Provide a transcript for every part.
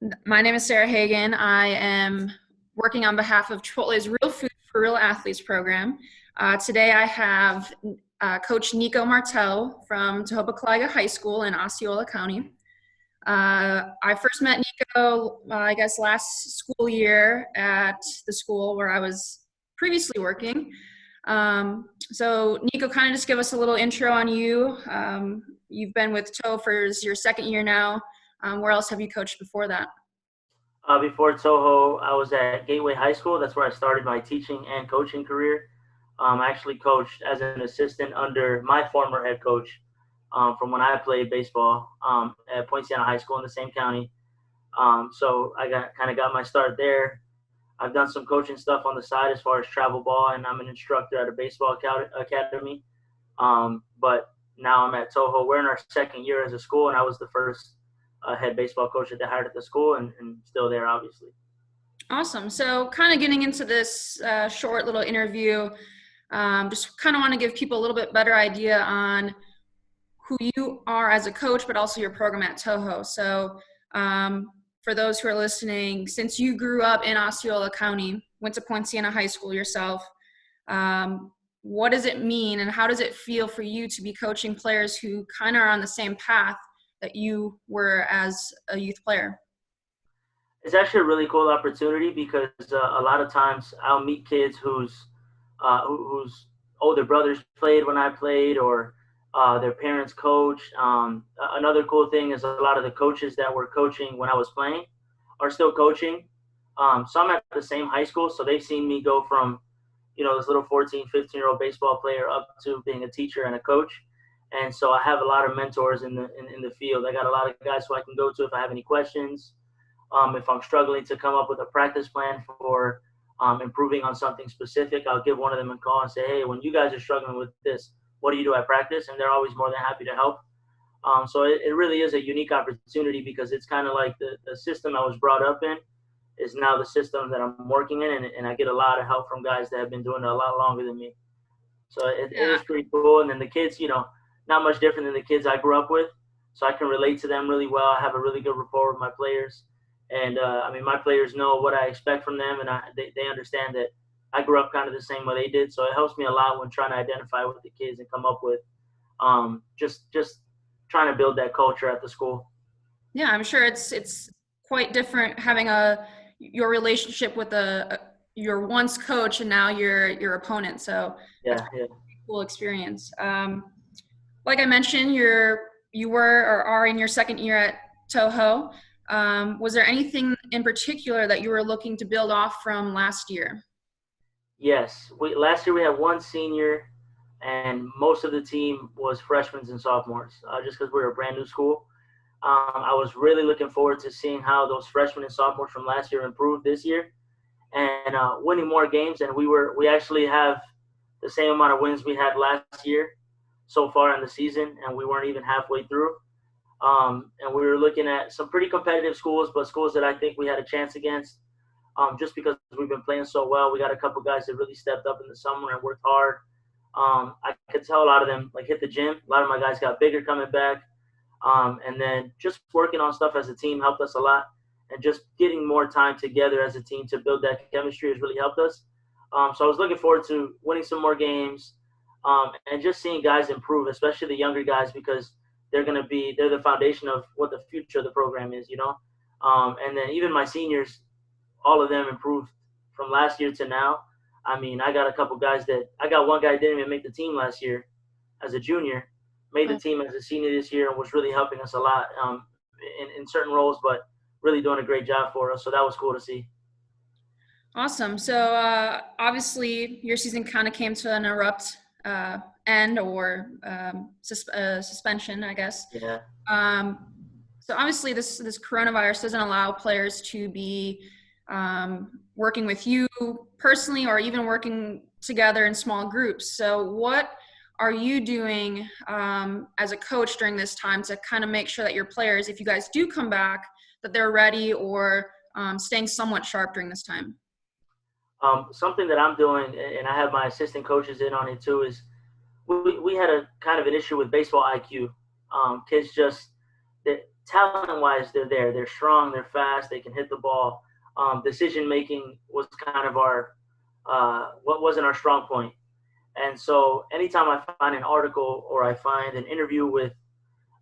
My name is Sarah Hagen. I am working on behalf of Chipotle's Real Food for Real Athletes program. Today I have Coach Nikko Martell from Tohopekaliga High School in Osceola County. I first met Nikko, I guess, last school year at the school where I was previously working. So Nikko, kind of just give us a little intro on you. You've been with Toe for your second year now. Where else have you coached before that? Before Toho, I was at Gateway High School. That's where I started my teaching and coaching career. I actually coached as an assistant under my former head coach from when I played baseball at Point Siena High School in the same county. So I got my start there. I've done some coaching stuff on the side as far as travel ball, and I'm an instructor at a baseball academy. But now I'm at Toho. We're in our second year as a school, and I was the first head baseball coach that they hired at the school, and still there, obviously. Awesome. So, kind of getting into this short little interview, just kind of want to give people a little bit better idea on who you are as a coach, but also your program at Toho. So, for those who are listening, since you grew up in Osceola County, went to Point Siena High School yourself, what does it mean and how does it feel for you to be coaching players who kind of are on the same path that you were as a youth player? It's actually a really cool opportunity because a lot of times I'll meet kids whose older brothers played when I played, or their parents coached. Another cool thing is a lot of the coaches that were coaching when I was playing are still coaching. So I'm at the same high school, so they've seen me go from this little 14, 15-year-old baseball player up to being a teacher and a coach. And so I have a lot of mentors in the field. I got a lot of guys who I can go to if I have any questions. If I'm struggling to come up with a practice plan for improving on something specific, I'll give one of them a call and say, hey, when you guys are struggling with this, what do you do at practice? And they're always more than happy to help. So it really is a unique opportunity because it's kind of like the system I was brought up in is now the system that I'm working in, and I get a lot of help from guys that have been doing it a lot longer than me. So it Yeah. is pretty cool. And then the kids, not much different than the kids I grew up with. So I can relate to them really well. I have a really good rapport with my players. And I mean, my players know what I expect from them, and they understand that I grew up kind of the same way they did. So it helps me a lot when trying to identify with the kids and come up with just trying to build that culture at the school. Yeah, I'm sure it's quite different having your relationship with your once coach and now your opponent. So that's Yeah, yeah. a cool experience. Like I mentioned, you were or are in your second year at Toho. Was there anything in particular that you were looking to build off from last year? Yes. Last year we had one senior, and most of the team was freshmen and sophomores, just because we were a brand new school. I was really looking forward to seeing how those freshmen and sophomores from last year improved this year and winning more games. And we actually have the same amount of wins we had last year so far in the season, and we weren't even halfway through. And we were looking at some pretty competitive schools, but schools that I think we had a chance against. Just because we've been playing so well, we got a couple guys that really stepped up in the summer and worked hard. I could tell a lot of them like hit the gym. A lot of my guys got bigger coming back. And then just working on stuff as a team helped us a lot. And just getting more time together as a team to build that chemistry has really helped us. So I was looking forward to winning some more games and just seeing guys improve, especially the younger guys, because they're the foundation of what the future of the program is. And then even my seniors, all of them improved from last year to now. I mean, I got one guy that didn't even make the team last year as a junior, made the team as a senior this year and was really helping us a lot in certain roles, but really doing a great job for us. So that was cool to see. Awesome. So obviously, your season kind of came to an abrupt end or suspension, I guess. Yeah. Um, so obviously, this coronavirus doesn't allow players to be working with you personally, or even working together in small groups. So what are you doing as a coach during this time to kind of make sure that your players, if you guys do come back, that they're ready or staying somewhat sharp during this time? Something that I'm doing, and I have my assistant coaches in on it too, is we had a kind of an issue with baseball IQ. Kids just talent-wise, they're there. They're strong. They're fast. They can hit the ball. Decision-making was kind of our what wasn't our strong point. And so anytime I find an article or I find an interview with,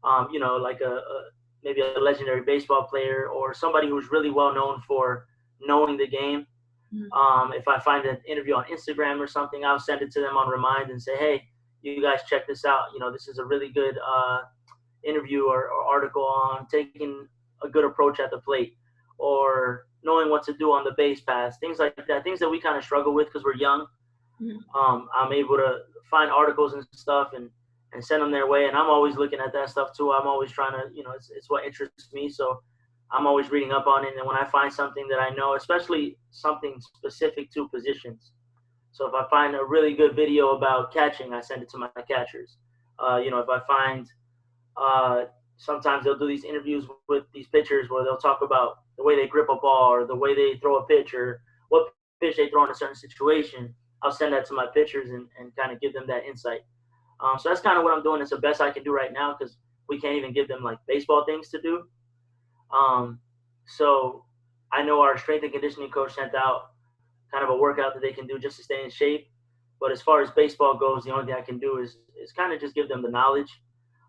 like maybe a legendary baseball player or somebody who's really well known for knowing the game, if I find an interview on Instagram or something, I'll send it to them on Remind and say, hey, you guys check this out. This is a really good interview or article on taking a good approach at the plate or knowing what to do on the base paths, things like that, things that we kind of struggle with because we're young. I'm able to find articles and stuff and send them their way. And I'm always looking at that stuff too. I'm always trying to, it's what interests me. So I'm always reading up on it. And when I find something that I know, especially something specific to positions. So if I find a really good video about catching, I send it to my catchers. If I find, sometimes they'll do these interviews with these pitchers where they'll talk about the way they grip a ball or the way they throw a pitch or what pitch they throw in a certain situation. I'll send that to my pitchers and kind of give them that insight. So that's kind of what I'm doing. It's the best I can do right now because we can't even give them like baseball things to do. So I know our strength and conditioning coach sent out kind of a workout that they can do just to stay in shape. But as far as baseball goes, the only thing I can do is kind of just give them the knowledge.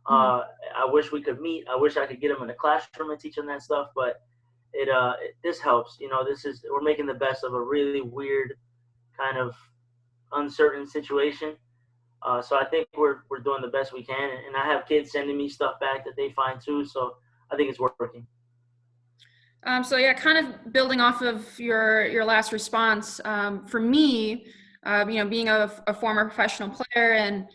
I wish we could meet. I wish I could get them in the classroom and teach them that stuff. But this helps. We're making the best of a really weird kind of uncertain situation. So I think we're doing the best we can. And I have kids sending me stuff back that they find too. So I think it's working. So yeah, kind of building off of your last response, for me, being a former professional player and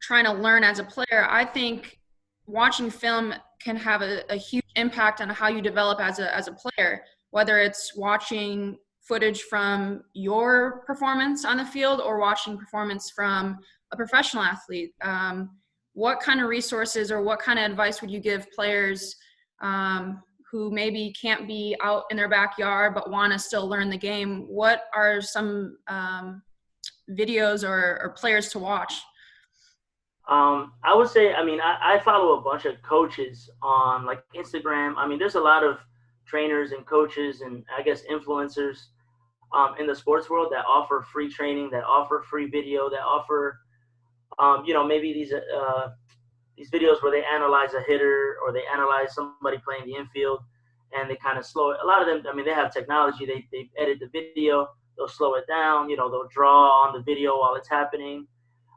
trying to learn as a player, I think watching film can have a huge impact on how you develop as a player, whether it's watching footage from your performance on the field or watching performance from a professional athlete. What kind of resources or what kind of advice would you give players who maybe can't be out in their backyard but want to still learn the game? What are some videos or players to watch? I would say, I follow a bunch of coaches on like Instagram. There's a lot of trainers and coaches and I guess influencers in the sports world that offer free training, that offer free video, that offer, maybe these videos where they analyze a hitter or they analyze somebody playing the infield and they kind of slow it. A lot of them, they have technology. They edit the video, they'll slow it down, they'll draw on the video while it's happening.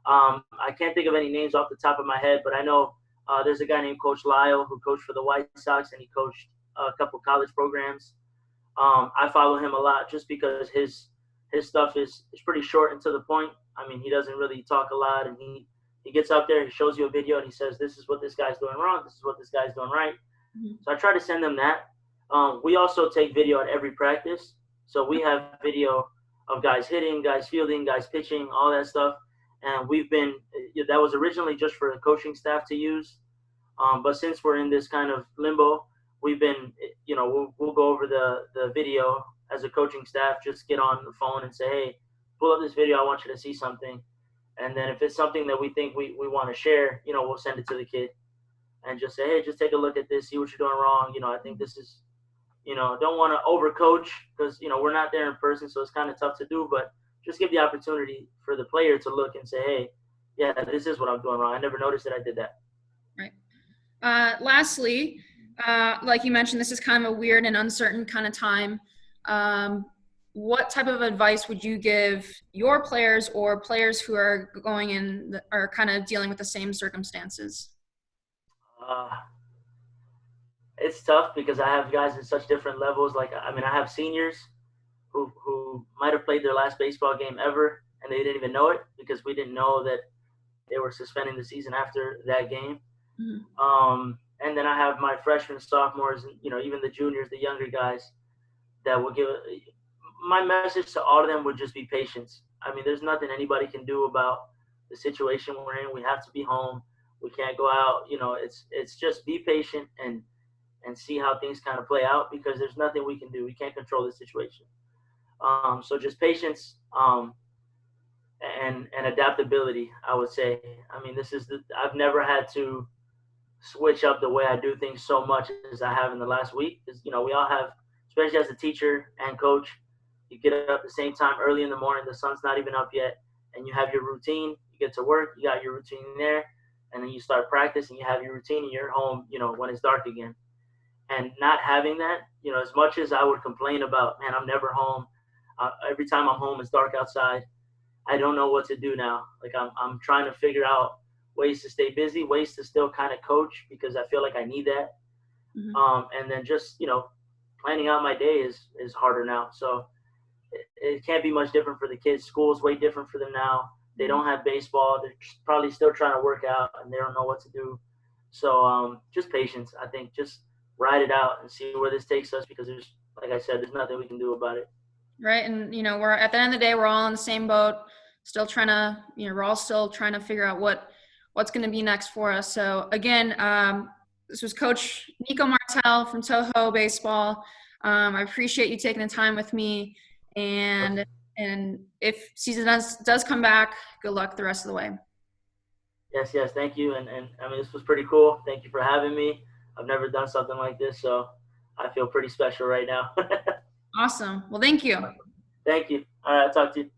I can't think of any names off the top of my head, but I know there's a guy named Coach Lyle who coached for the White Sox and he coached a couple college programs. I follow him a lot just because his stuff is pretty short and to the point. He doesn't really talk a lot and he gets up there, he shows you a video and he says, this is what this guy's doing wrong, this is what this guy's doing right. So I try to send them that. We also take video at every practice. So we have video of guys hitting, guys fielding, guys pitching, all that stuff. And that was originally just for the coaching staff to use. But since we're in this kind of limbo, we've been, we'll go over the video as a coaching staff, just get on the phone and say, hey, pull up this video, I want you to see something. And then if it's something that we think we want to share, we'll send it to the kid and just say, hey, just take a look at this, see what you're doing wrong. I think this is, don't want to overcoach because, we're not there in person, so it's kind of tough to do, but just give the opportunity for the player to look and say, hey, yeah, this is what I'm doing wrong. I never noticed that I did that. Right. Lastly, like you mentioned, this is kind of a weird and uncertain kind of time. What type of advice would you give your players or players who are are kind of dealing with the same circumstances? It's tough because I have guys at such different levels. Like, I have seniors who might have played their last baseball game ever and they didn't even know it because we didn't know that they were suspending the season after that game. And then I have my freshmen, sophomores, and even the juniors, the younger guys that will give my message to all of them would just be patience. There's nothing anybody can do about the situation we're in. We have to be home. We can't go out. It's just be patient and see how things kind of play out because there's nothing we can do. We can't control the situation. So just patience and adaptability, I would say. I've never had to switch up the way I do things so much as I have in the last week. Because, you know, we all have, especially as a teacher and coach, you get up at the same time early in the morning, the sun's not even up yet, and you have your routine. You get to work, you got your routine there, and then you start practice and you have your routine and you're home, you know, when it's dark again. And not having that, you know, as much as I would complain about, man, I'm never home. Every time I'm home, it's dark outside. I don't know what to do now. Like I'm trying to figure out ways to stay busy, ways to still kind of coach because I feel like I need that. And then just, you know, planning out my day is harder now. So it can't be much different for the kids. School's way different for them now. They don't have baseball. They're probably still trying to work out and they don't know what to do. So just patience. I think just ride it out and see where this takes us because there's, like I said, there's nothing we can do about it. Right. And, you know, we're at the end of the day, we're all in the same boat, still trying to, you know, we're all still trying to figure out what's going to be next for us. So again, this was Coach Nikko Martell from Toho Baseball. I appreciate you taking the time with me, and if season does come back, good luck the rest of the way. Yes, thank you. And I mean, this was pretty cool. Thank you for having me. I've never done something like this, so I feel pretty special right now. Awesome. Well, thank you. Thank you. All right, I'll talk to you.